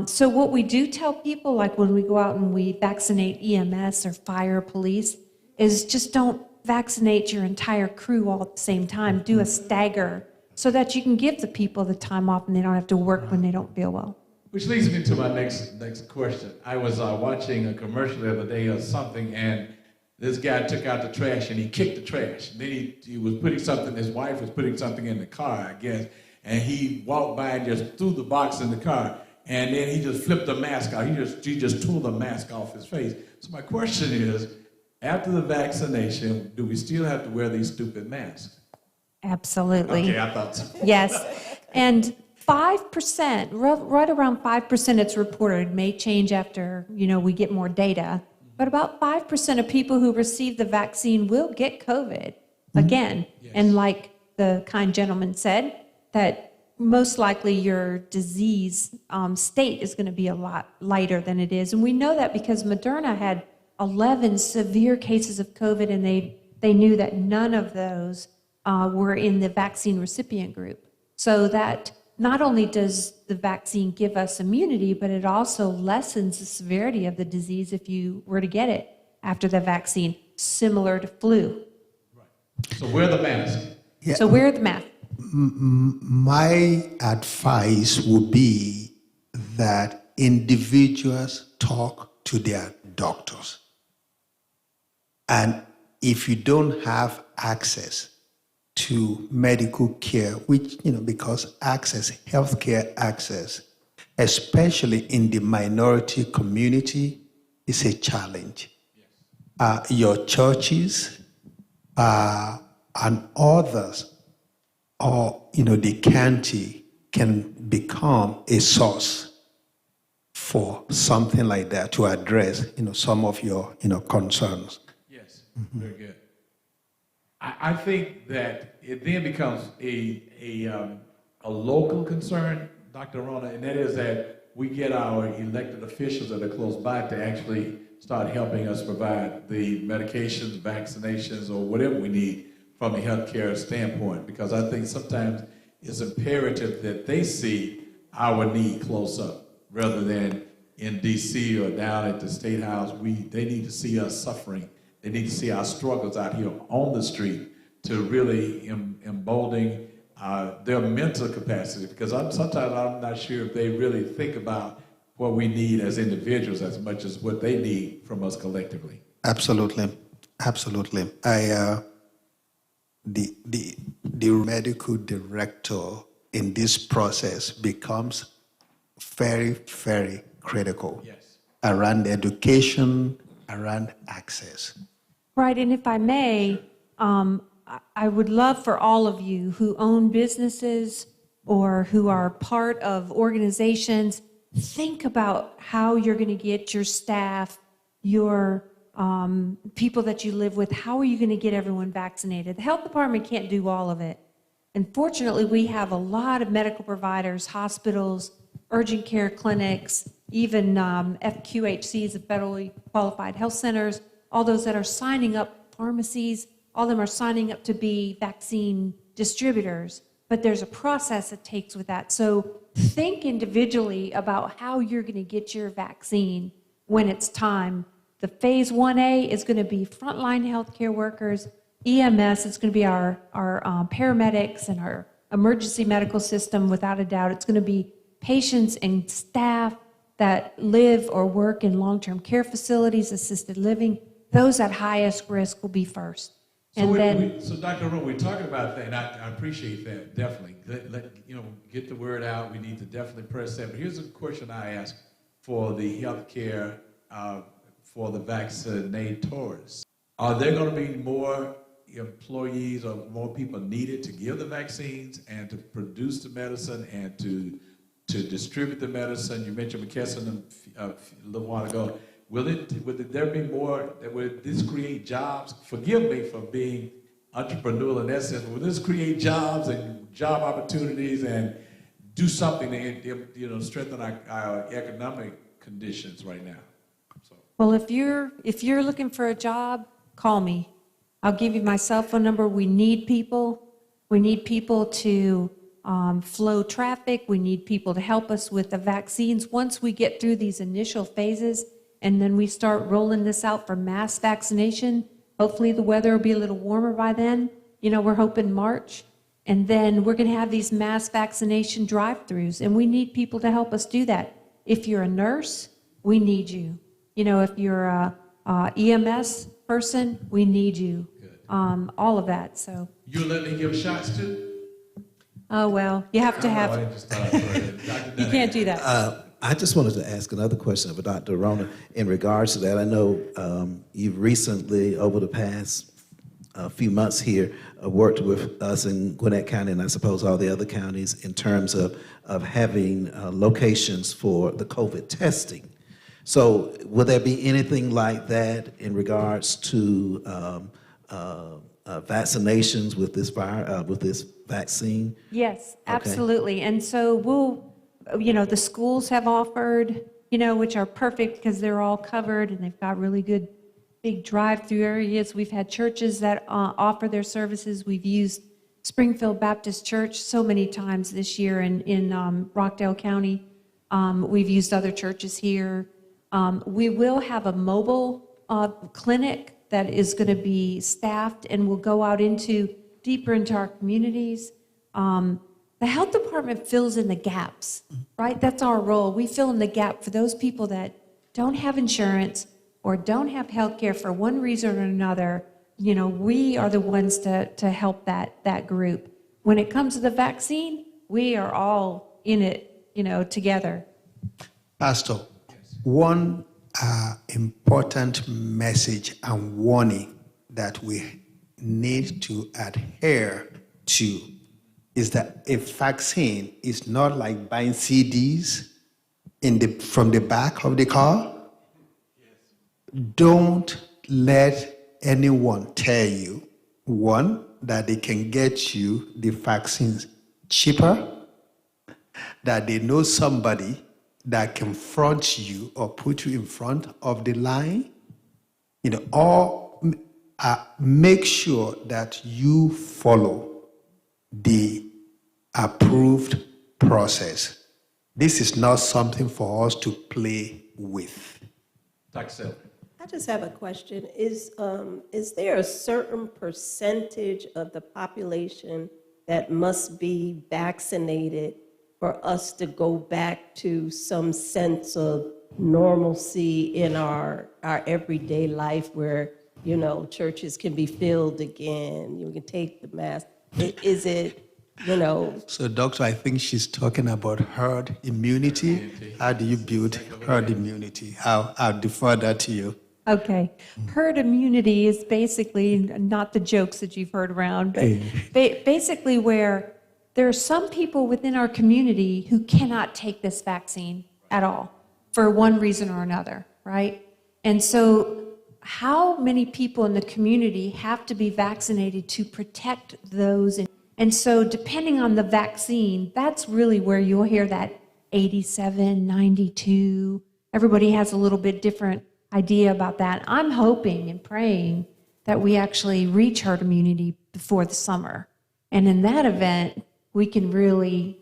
So what we do tell people, like when we go out and we vaccinate EMS or fire, police, is just don't vaccinate your entire crew all at the same time. Do a stagger so that you can give the people the time off and they don't have to work when they don't feel well. Which leads me to my next question. I was watching a commercial the other day or something, and this guy took out the trash and he kicked the trash. Then he was putting something, his wife was putting something in the car, I guess, and he walked by and just threw the box in the car, and then he just flipped the mask out. He just tore the mask off his face. So my question is, after the vaccination, do we still have to wear these stupid masks? Absolutely. Okay, I thought so. Yes. And 5%, right around 5% it's reported, may change after, we get more data, but about 5% of people who receive the vaccine will get COVID again. Yes. And like the kind gentleman said, that most likely your disease state is going to be a lot lighter than it is. And we know that because Moderna had 11 severe cases of COVID, and they knew that none of those were in the vaccine recipient group. So that not only does the vaccine give us immunity, but it also lessens the severity of the disease if you were to get it after the vaccine, similar to flu. So wear the mask. Yeah. So wear the mask. My advice would be that individuals talk to their doctors. And if you don't have access to medical care, which, because healthcare access, especially in the minority community, is a challenge. Yes. Your churches and others, or, the county can become a source for something like that to address, some of your, concerns. Yes, very good. I think that it then becomes a local concern, Dr. Rona, and that is that we get our elected officials that are close by to actually start helping us provide the medications, vaccinations, or whatever we need from a healthcare standpoint, because I think sometimes it's imperative that they see our need close up rather than, in DC or down at the State House, they need to see us suffering. They need to see our struggles out here on the street to really embolden their mental capacity, because sometimes I'm not sure if they really think about what we need as individuals as much as what they need from us collectively. Absolutely, absolutely. The medical director in this process becomes very, very critical. Yes. Around education, around access. Right, and if I may, I would love for all of you who own businesses or who are part of organizations, think about how you're going to get your staff, your people that you live with, how are you going to get everyone vaccinated? The health department can't do all of it. Unfortunately, we have a lot of medical providers, hospitals, urgent care clinics, even FQHCs, the federally qualified health centers, all those that are signing up, pharmacies, all of them are signing up to be vaccine distributors. But there's a process it takes with that. So think individually about how you're going to get your vaccine when it's time. The phase 1A is going to be frontline healthcare workers, EMS, it's going to be our paramedics and our emergency medical system, without a doubt. It's going to be patients and staff that live or work in long-term care facilities, assisted living. Those at highest risk will be first. So And so Dr. Rowe, we're talking about that, and I appreciate that, definitely. Get the word out. We need to definitely press that. But here's a question I ask for the healthcare, for the vaccinators. Are there going to be more employees or more people needed to give the vaccines and to produce the medicine and to distribute the medicine? You mentioned McKesson a little while ago. Will there be more? Will this create jobs? Forgive me for being entrepreneurial in that sense. Will this create jobs and job opportunities and do something to strengthen our economic conditions right now? So. well, if you're looking for a job, call me. I'll give you my cell phone number. We need people. We need people to flow traffic. We need people to help us with the vaccines. Once we get through these initial phases and then we start rolling this out for mass vaccination, hopefully the weather will be a little warmer by then. We're hoping March. And then we're going to have these mass vaccination drive-throughs, and we need people to help us do that. If you're a nurse, we need you. If you're a EMS person, we need you. All of that. So. You let me give shots too? Oh well, you have to have. You can't do that. I just wanted to ask another question of Dr. Rona in regards to that. I know you've recently, over the past few months here, worked with us in Gwinnett County and I suppose all the other counties in terms of having locations for the COVID testing. So will there be anything like that in regards to vaccinations with this vaccine? Yes, absolutely. And so the schools have offered, which are perfect because they're all covered and they've got really good big drive-through areas. We've had churches that offer their services. We've used Springfield Baptist Church so many times this year in Rockdale County. We've used other churches here. We will have a mobile clinic that is going to be staffed and will go out deeper into our communities. The health department fills in the gaps, right? That's our role. We fill in the gap for those people that don't have insurance or don't have health care for one reason or another. We are the ones to help that group. When it comes to the vaccine, we are all in it, together. Pastor, one important message and warning that we need to adhere to is that a vaccine is not like buying CDs from the back of the car. Don't let anyone tell you, one, that they can get you the vaccines cheaper, that they know somebody that can front you or put you in front of the line, or make sure that you follow the approved process. This is not something for us to play with. Dr. Selby. I just have a question. Is there a certain percentage of the population that must be vaccinated for us to go back to some sense of normalcy in our everyday life where, you know, churches can be filled again, you can take the mask? Is it, you know? So, Doctor, I think she's talking about herd immunity. How do you build herd immunity? I'll defer that to you. Okay. Herd immunity is basically not the jokes that you've heard around, but basically where there are some people within our community who cannot take this vaccine at all for one reason or another, right? And so how many people in the community have to be vaccinated to protect those? And so depending on the vaccine, that's really where you'll hear that 87, 92. Everybody has a little bit different idea about that. I'm hoping and praying that we actually reach herd immunity before the summer. And in that event, we can really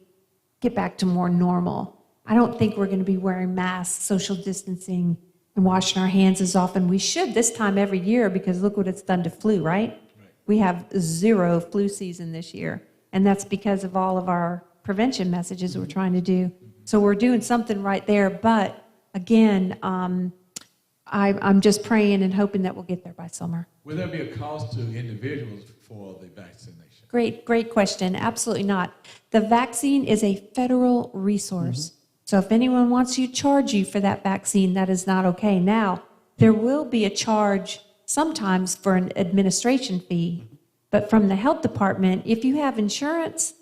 get back to more normal. I don't think we're going to be wearing masks, social distancing, and washing our hands as often. We should this time every year because look what it's done to flu, right? We have 0 flu season this year, and that's because of all of our prevention messages we're trying to do. So we're doing something right there, but again, I'm just praying and hoping that we'll get there by summer. Will there be a cost to individuals for the vaccination? Great question. Absolutely not. The vaccine is a federal resource. So if anyone wants to charge you for that vaccine, that is not okay. Now, there will be a charge sometimes for an administration fee, but from the health department, if you have insurance,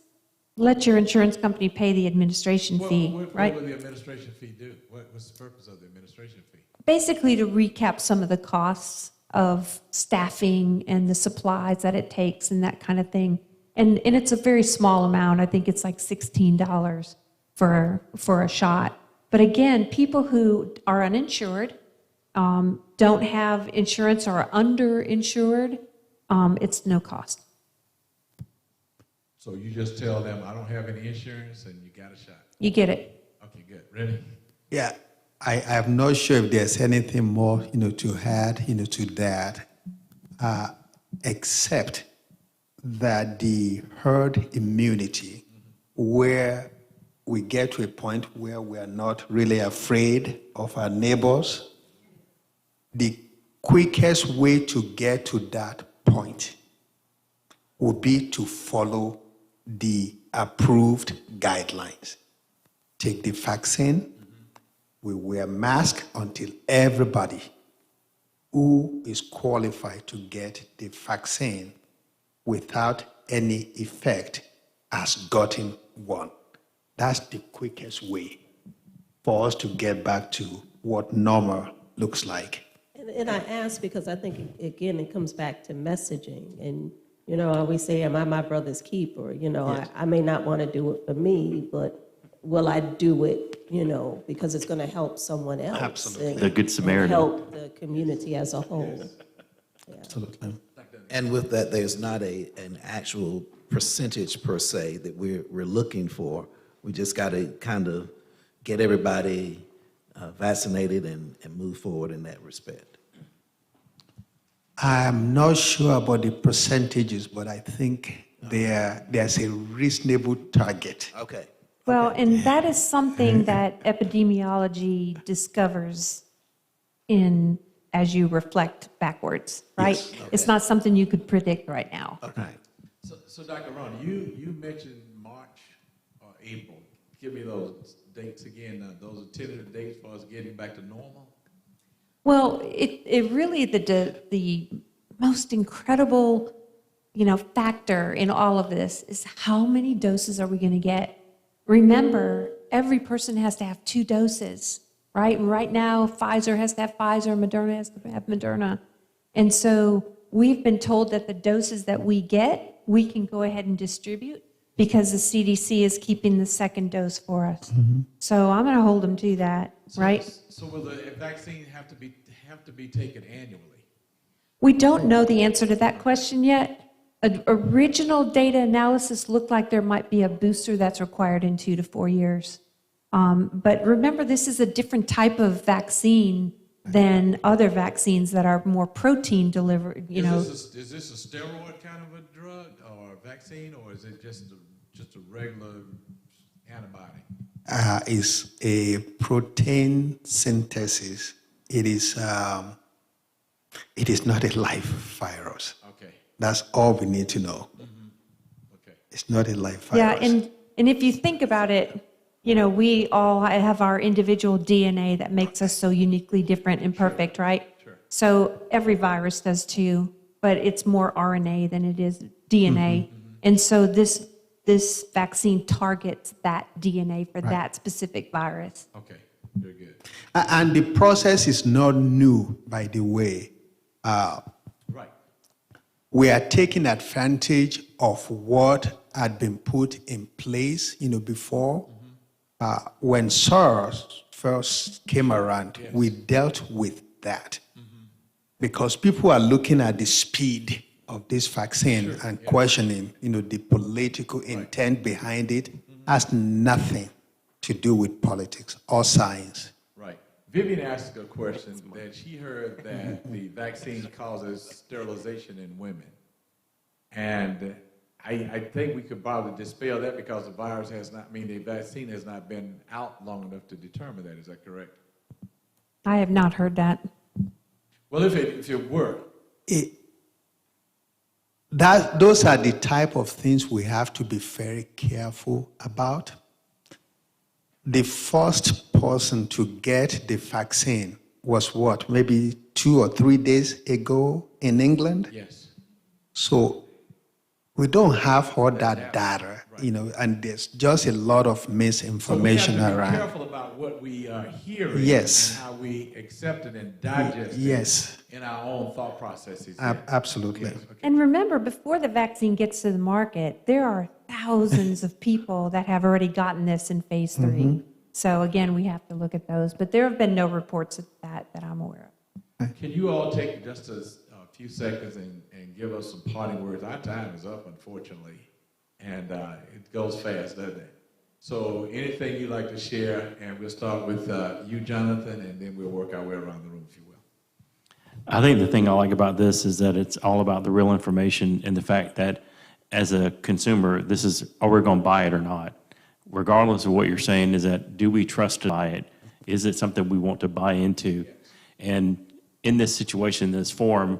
let your insurance company pay the administration fee, right? What will the administration fee do? What's the purpose of the administration fee? Basically to recap some of the costs of staffing and the supplies that it takes and that kind of thing. And it's a very small amount. I think it's like $16 for a shot. But again, people who are uninsured, don't have insurance or are underinsured, it's no cost. So you just tell them, I don't have any insurance, and you got a shot. You get it. Okay, good. Ready? Yeah, I'm not sure if there's anything more, to add, to that, except that the herd immunity, where we get to a point where we are not really afraid of our neighbors, the quickest way to get to that point would be to follow the approved guidelines. Take the vaccine. We wear masks until everybody who is qualified to get the vaccine without any effect has gotten one. That's the quickest way for us to get back to what normal looks like. And I ask because I think, again, it comes back to messaging. And, I always say, am I my brother's keeper? Yes. I may not want to do it for me, but will I do it, because it's going to help someone else? Absolutely. The Good Samaritan. And help the community as a whole. Yeah. Absolutely. And with that, there's not an actual percentage per se that we're looking for. We just got to kind of get everybody vaccinated and move forward in that respect. I'm not sure about the percentages, but I think there's a reasonable target. Okay. Well, and that is something that epidemiology discovers as you reflect backwards, right? Yes. Okay. It's not something you could predict right now. Okay. So Dr. Ron, you mentioned March or April. Give me those dates again. Those are tentative dates for us getting back to normal. Well, it really, the most incredible, factor in all of this is how many doses are we going to get? Remember, every person has to have 2 doses, right? And right now, Pfizer has to have Pfizer, Moderna has to have Moderna. And so we've been told that the doses that we get, we can go ahead and distribute because the CDC is keeping the second dose for us. Mm-hmm. So I'm going to hold them to that, right? So will the vaccine have to be taken annually? We don't know the answer to that question yet. Original data analysis looked like there might be a booster that's required in 2 to 4 years. But remember, this is a different type of vaccine than other vaccines that are more protein delivered, you know. Is this a steroid kind of a drug or a vaccine, or is it just a regular antibody? Is a protein synthesis. It is not a live virus. Okay. That's all we need to know. Okay. It's not a live Yeah, virus. and if you think about it, you know, we all have our individual DNA that makes us so uniquely different and perfect, right? Sure. So every virus does too, but it's more RNA than it is DNA. And so this vaccine targets that DNA for that specific virus. Okay. Very good. And the process is not new, by the way. Right. We are taking advantage of what had been put in place, before. When SARS first came around, we dealt with that. Because people are looking at the speed of this vaccine and questioning, the political intent behind it. Has nothing to do with politics or science. Right. Vivian asked a question that she heard that the vaccine causes sterilization in women. And I think we could probably dispel that because the vaccine has not been out long enough to determine that. Is that correct? I have not heard that. Well, if it were. Those are the type of things we have to be very careful about. The first person to get the vaccine was what, maybe 2 or 3 days ago in England? Yes. So we don't have all that data, and there's just a lot of misinformation so we have to around. be careful about what we are hearing Yes. and how we accept it and digest Yes. it in our own thought processes. Absolutely. Yes, okay. And remember, before the vaccine gets to the market, there are thousands of people that have already gotten this in phase 3. So again, we have to look at those. But there have been no reports of that I'm aware of. Can you all take just a few seconds and give us some parting words? Our time is up, unfortunately, and it goes fast, doesn't it? So anything you'd like to share, and we'll start with you, Jonathan, and then we'll work our way around the room, if you will. I think the thing I like about this is that it's all about the real information and the fact that as a consumer, this is, are we going to buy it or not? Regardless of what you're saying, is that, do we trust to buy it? Is it something we want to buy into? And in this situation, this forum,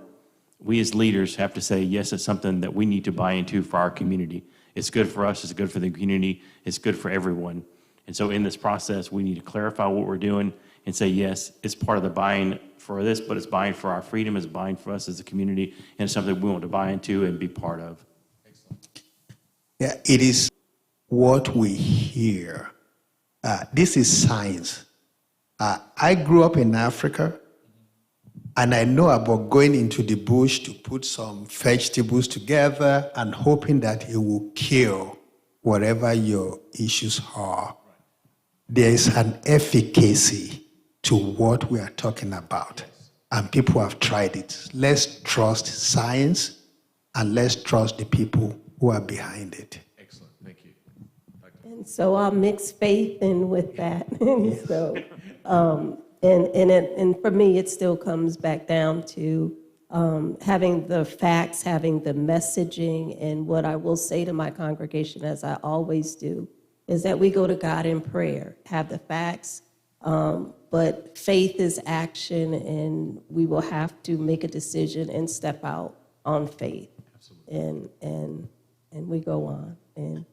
we as leaders have to say, yes, it's something that we need to buy into for our community. It's good for us, it's good for the community, it's good for everyone. And so in this process, we need to clarify what we're doing and say, yes, it's part of the buying for this, but it's buying for our freedom, it's buying for us as a community, and it's something we want to buy into and be part of. Yeah, it is what we hear. This is science. I grew up in Africa, and I know about going into the bush to put some vegetables together and hoping that it will cure whatever your issues are. There is an efficacy to what we are talking about, and people have tried it. Let's trust science, and let's trust the people who are behind it. Excellent, thank you. And so I'll mix faith in with that. And so, and for me, it still comes back down to having the facts, having the messaging, and what I will say to my congregation, as I always do, is that we go to God in prayer, have the facts, but faith is action, and we will have to make a decision and step out on faith. Absolutely. And we go on and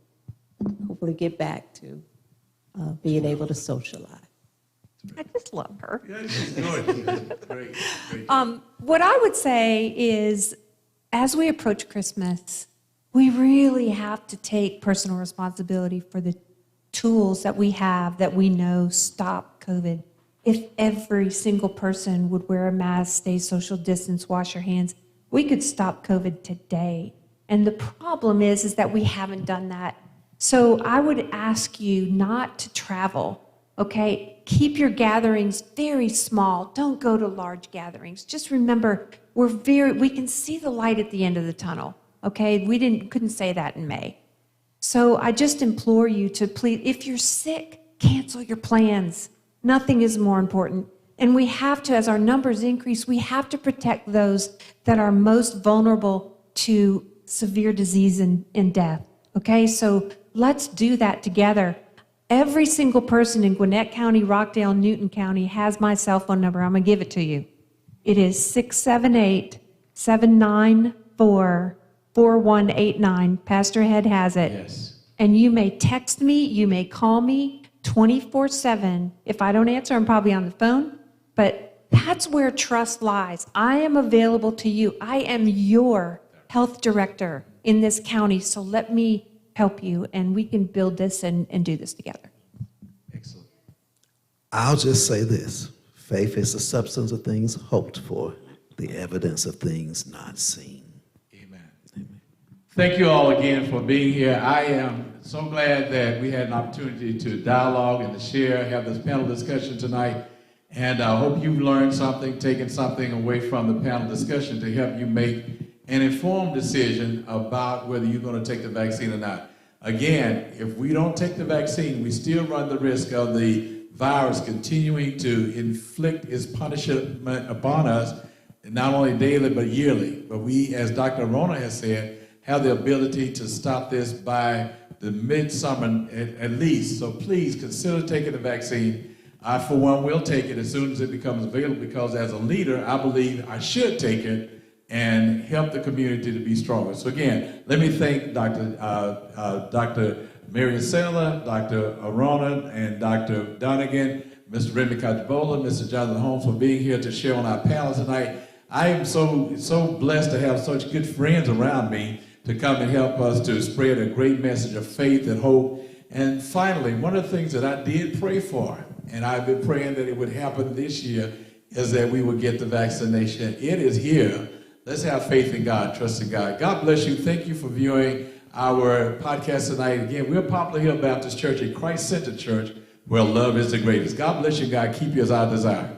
hopefully get back to being able to socialize. I just love her. Yeah, she's good. Great, great. What I would say is, as we approach Christmas, we really have to take personal responsibility for the tools that we have that we know stop COVID. If every single person would wear a mask, stay social distance, wash your hands, we could stop COVID today. And the problem is that we haven't done that. So I would ask you not to travel, okay? Keep your gatherings very small. Don't go to large gatherings. Just remember, we can see the light at the end of the tunnel, okay? We couldn't say that in May. So I just implore you to please, if you're sick, cancel your plans. Nothing is more important. And we have to, as our numbers increase, we have to protect those that are most vulnerable to severe disease and death. Okay, so let's do that together. Every single person in Gwinnett County, Rockdale, Newton County has my cell phone number. I'm going to give it to you. It is 678-794-4189. Pastor Head has it. Yes. And you may text me, you may call me 24/7. If I don't answer, I'm probably on the phone. But that's where trust lies. I am available to you. I am your health director in this county, so let me help you, and we can build this and do this together. Excellent. I'll just say this. Faith is the substance of things hoped for, the evidence of things not seen. Amen. Thank you all again for being here. I am so glad that we had an opportunity to dialogue and to share, have this panel discussion tonight. And I hope you've learned something, taken something away from the panel discussion to help you make an informed decision about whether you're going to take the vaccine or not. Again, if we don't take the vaccine, we still run the risk of the virus continuing to inflict its punishment upon us, not only daily but yearly. But we, as Dr. RONALD has said, have the ability to stop this by the midsummer at least. So please consider taking the vaccine. I, for one, will take it as soon as it becomes available, because as a leader, I believe I should take it and help the community to be stronger. So again, let me thank Dr. MARION, Dr. RONALD, and Dr. DUNNIGAN, Mr. REMI KAJOGBOLA, Mr. Jonathan Holmes for being here to share on our panel tonight. I am so blessed to have such good friends around me to come and help us to spread a great message of faith and hope. And finally, one of the things that I did pray for, and I've been praying that it would happen this year, is that we would get the vaccination. It is here. Let's have faith in God, trust in God. God bless you. Thank you for viewing our podcast tonight. Again, we're Poplar Hill Baptist Church, a Christ-centered church where love is the greatest. God bless you, God. Keep you as our desire.